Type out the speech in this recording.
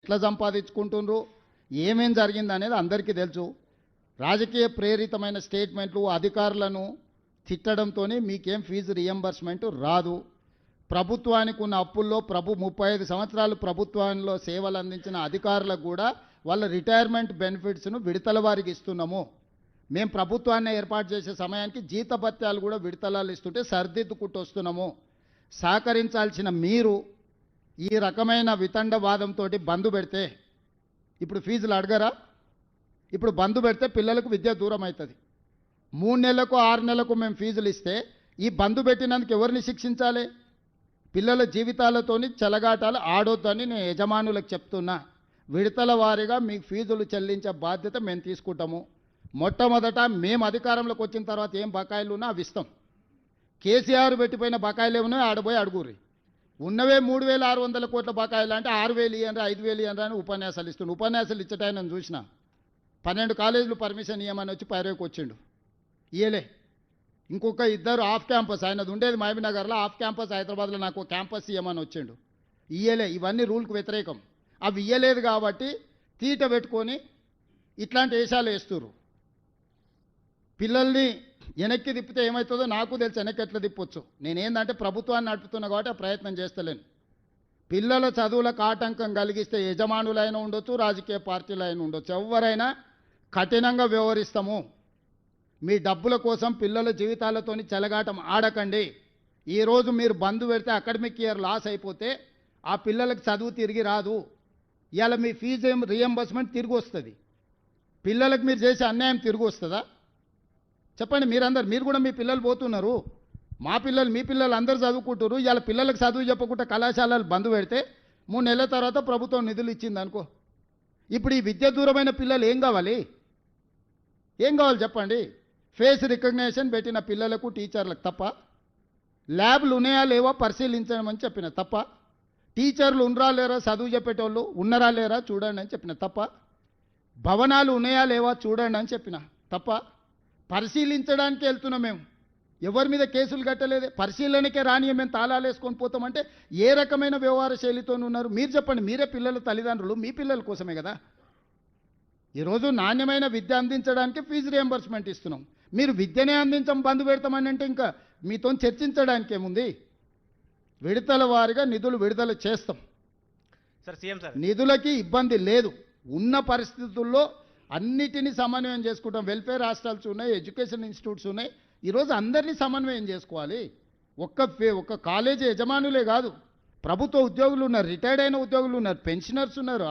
ఎట్లా సంపాదించుకుంటున్నారు, ఏమేం జరిగింది అనేది అందరికీ తెలుసు. రాజకీయ ప్రేరితమైన స్టేట్మెంట్లు అధికారులను తిట్టడంతో మీకేం ఫీజు రియంబర్స్మెంట్ రాదు. ప్రభుత్వానికి ఉన్న అప్పుల్లో 35 సంవత్సరాలు ప్రభుత్వంలో సేవలు అందించిన అధికారులకు కూడా వాళ్ళ రిటైర్మెంట్ బెనిఫిట్స్ను విడతల వారికి ఇస్తున్నాము. మేము ప్రభుత్వాన్ని ఏర్పాటు చేసే సమయానికి జీతభత్యాలు కూడా విడతలాలు ఇస్తుంటే సర్దిద్దుకుంటూ వస్తున్నాము. సహకరించాల్సిన మీరు ఈ రకమైన వితండవాదంతో బంద్ పెడితే ఇప్పుడు ఫీజులు అడగరా? ఇప్పుడు బంద్ పెడితే పిల్లలకు విద్య దూరం అవుతుంది. 3 నెలలకు 6 నెలలకు మేము ఫీజులు ఇస్తే ఈ బంద్ పెట్టినందుకు ఎవరిని శిక్షించాలి? పిల్లల జీవితాలతోని చెలగాటాలు ఆడొద్దని నేను యజమానులకు చెప్తున్నా. విడతల వారీగా మీకు ఫీజులు చెల్లించే బాధ్యత మేము తీసుకుంటాము. మొట్టమొదట మేము అధికారంలోకి వచ్చిన తర్వాత ఏం బకాయిలు ఉన్నా అవి ఇస్తాం. కేసీఆర్ పెట్టిపోయిన బకాయిలు ఏమన్నా ఆడబోయి అడుగురి. ఉన్నవే 3,600 కోట్ల బకాయిలు అంటే 6,000 ఇవ్వండి 5,000 ఇవ్వండి అని ఉపన్యాసాలు ఇస్తుండు. ఉపన్యాసాలు ఇచ్చటాయని చూసిన 12 కాలేజీలు పర్మిషన్ ఇవ్వమని వచ్చి పైరేకి వచ్చిండు, ఇయ్యలే. ఇంకొక 2 ఆఫ్ క్యాంపస్, ఆయనది ఉండేది మహబూబ్నగర్లో, ఆఫ్ క్యాంపస్ హైదరాబాద్లో నాకు క్యాంపస్ ఇవ్వమని వచ్చిండు, ఇయ్యలే. ఇవన్నీ రూల్కి వ్యతిరేకం. అవి ఇయ్యలేదు కాబట్టి తీట పెట్టుకొని ఇట్లాంటి వేషాలు వేస్తున్నారు. పిల్లల్ని వెనక్కి తిప్పితే ఏమవుతుందో నాకు తెలుసు, వెనక్కి ఎట్లా తిప్పొచ్చు. నేనేందంటే ప్రభుత్వాన్ని నడుపుతున్నా కాబట్టి ఆ ప్రయత్నం చేస్తలేను. పిల్లల చదువులకు ఆటంకం కలిగిస్తే యజమానులైనా ఉండొచ్చు, రాజకీయ పార్టీలైనా ఉండొచ్చు, ఎవరైనా కఠినంగా వ్యవహరిస్తాము. మీ డబ్బుల కోసం పిల్లల జీవితాలతోని చెలగాటం ఆడకండి. ఈరోజు మీరు బంద్ పెడితే అకాడమిక్ ఇయర్ లాస్ అయిపోతే ఆ పిల్లలకు చదువు తిరిగి రాదు. ఇవాళ మీ ఫీజు రియంబర్స్మెంట్ తిరిగి వస్తుంది. పిల్లలకు మీరు చేసే అన్యాయం తిరిగి వస్తుందా? చెప్పండి. మీరు కూడా మీ పిల్లలు పోతున్నారు, మా పిల్లలు మీ పిల్లలు అందరూ చదువుకుంటున్నారు. ఇవాళ పిల్లలకు చదువు చెప్పకుండా కళాశాలలు బంద్ పెడితే 3 నెలల తర్వాత ప్రభుత్వం నిధులు ఇచ్చింది అనుకో. ఇప్పుడు ఈ విద్య దూరమైన పిల్లలు ఏం కావాలి? ఏం కావాలి చెప్పండి? ఫేస్ రికగ్నేషన్ పెట్టిన పిల్లలకు టీచర్లకు తప్ప, ల్యాబ్లు ఉన్నాయా లేవా పరిశీలించమని చెప్పిన తప్ప, టీచర్లు ఉన్నరా లేరా చదువు చెప్పేటోళ్ళు ఉన్నరా లేరా చూడండి అని చెప్పిన తప్ప, భవనాలు ఉన్నాయా లేవా చూడండి అని చెప్పిన తప్ప, పరిశీలించడానికి వెళ్తున్నాం మేము. ఎవరి మీద కేసులు కట్టలేదే, పరిశీలనకే రాని మేము తాళాలు వేసుకొని పోతామంటే ఏ రకమైన వ్యవహార శైలితో ఉన్నారు మీరు చెప్పండి? మీరే పిల్లల తల్లిదండ్రులు, మీ పిల్లల కోసమే కదా. ఈరోజు నాణ్యమైన విద్య అందించడానికి ఫీజు రియంబర్స్మెంట్ ఇస్తున్నాం. మీరు విద్యనే అందించం బంద్ పెడతామని అంటే ఇంకా మీతో చర్చించడానికి ఏముంది? విడతల వారీగా నిధులు విడుదల చేస్తాం. నిధులకి ఇబ్బంది లేదు. ఉన్న పరిస్థితుల్లో అన్నిటినీ సమన్వయం చేసుకుంటాం. వెల్ఫేర్ హాస్టల్స్ ఉన్నాయి, ఎడ్యుకేషన్ ఇన్స్టిట్యూట్స్ ఉన్నాయి. ఈరోజు అందరినీ సమన్వయం చేసుకోవాలి. ఒక్క కాలేజీ యజమానులే కాదు, ప్రభుత్వ ఉద్యోగులు ఉన్నారు, రిటైర్డ్ అయిన ఉద్యోగులు ఉన్నారు, పెన్షనర్స్ ఉన్నారు.